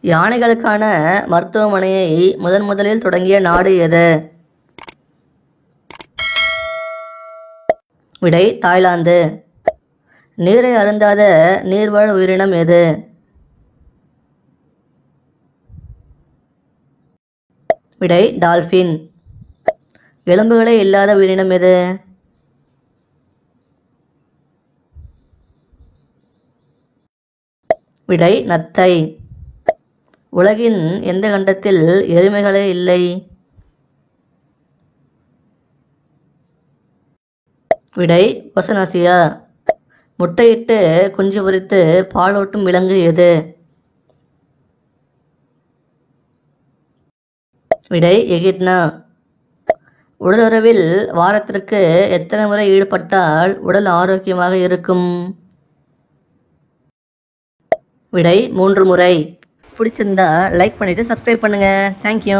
யானைகளுக்கான மருத்துவமனையை முதலில் தொடங்கிய நாடு எது? விடை தாய்லாந்து. நீரை அருந்தாத நீர்வாழ் உயிரினம் எது? விடை டால்பின். எலும்புகளே இல்லாத உயிரினம் எது? விடை நத்தை. உலகின் எந்த கண்டத்தில் எருமைகளே இல்லை? விடை ஓசனாசியா. முட்டையிட்டு குஞ்சு பொரித்து பாலூட்டும் விலங்கு எது? விடை எகிட்னா. உடலுறவில் வாரத்திற்கு எத்தனை முறை ஈடுபட்டால் உடல் ஆரோக்கியமாக இருக்கும்? விடை 3 முறை. பிடிச்சிருந்தா லைக் பண்ணிவிட்டு சப்ஸ்கிரைப் பண்ணுங்கள். தேங்க்யூ.